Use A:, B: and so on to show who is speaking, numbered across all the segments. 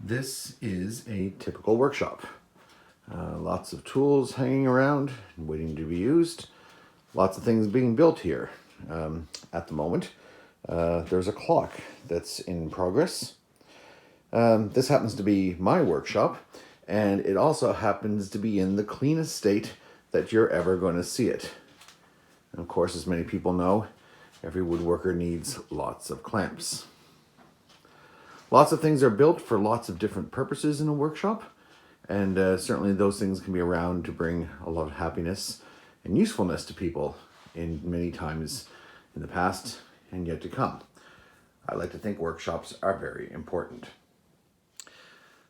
A: This is a typical workshop. Lots of tools hanging around, waiting to be used. Lots of things being built here. At the moment, there's a clock that's in progress. This happens to be my workshop, and it also happens to be in the cleanest state that you're ever going to see it. And of course, as many people know, every woodworker needs lots of clamps. Lots of things are built for lots of different purposes in a workshop, and certainly those things can be around to bring a lot of happiness and usefulness to people in many times in the past and yet to come. I like to think workshops are very important.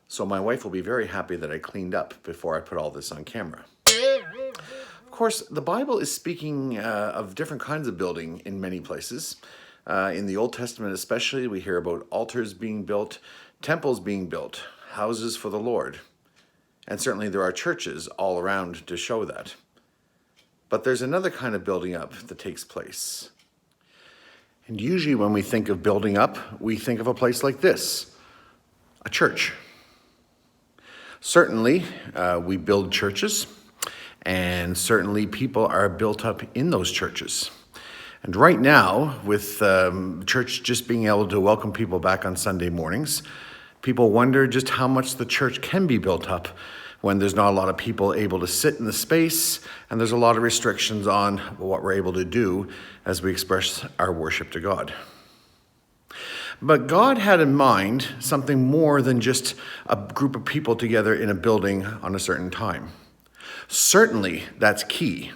A: So my wife will be very happy that I cleaned up before I put all this on camera. Of course, the Bible is speaking of different kinds of building in many places. In the Old Testament especially, we hear about altars being built, temples being built, houses for the Lord. And certainly there are churches all around to show that. But there's another kind of building up that takes place. And usually when we think of building up, we think of a place like this, a church. Certainly, we build churches, and certainly people are built up in those churches. And right now, with church just being able to welcome people back on Sunday mornings, people wonder just how much the church can be built up when there's not a lot of people able to sit in the space, and there's a lot of restrictions on what we're able to do as we express our worship to God. But God had in mind something more than just a group of people together in a building on a certain time. Certainly, that's key.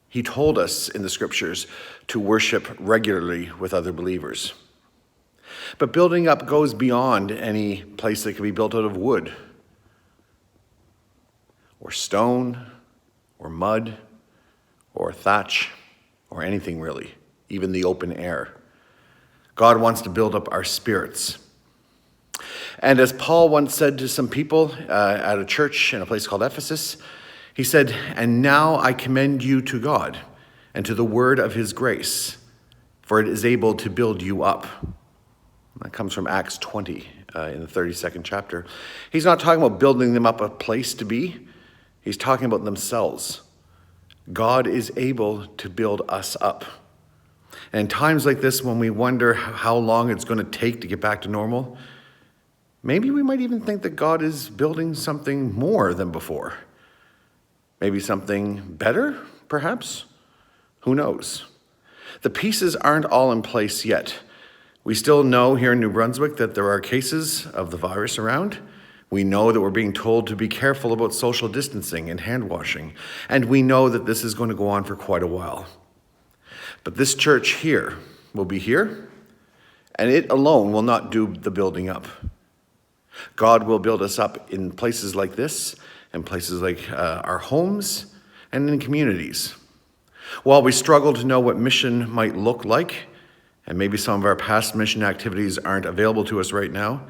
A: He told us in the scriptures to worship regularly with other believers. But building up goes beyond any place that can be built out of wood, or stone, or mud, or thatch, or anything really, even the open air. God wants to build up our spirits. And as Paul once said to some people at a church in a place called Ephesus, he said, "And now I commend you to God and to the word of his grace, for it is able to build you up." That comes from Acts 20 in the 32nd chapter. He's not talking about building them up a place to be. He's talking about themselves. God is able to build us up. And in times like this, when we wonder how long it's going to take to get back to normal, maybe we might even think that God is building something more than before. Maybe something better, perhaps? Who knows? The pieces aren't all in place yet. We still know here in New Brunswick that there are cases of the virus around. We know that we're being told to be careful about social distancing and hand washing. And we know that this is going to go on for quite a while. But this church here will be here, and it alone will not do the building up. God will build us up in places like this, in places like our homes, and in communities. While we struggle to know what mission might look like, and maybe some of our past mission activities aren't available to us right now,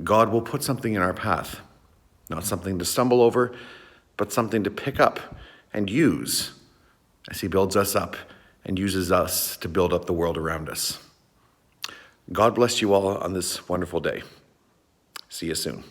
A: God will put something in our path. Not something to stumble over, but something to pick up and use as he builds us up and uses us to build up the world around us. God bless you all on this wonderful day. See you soon.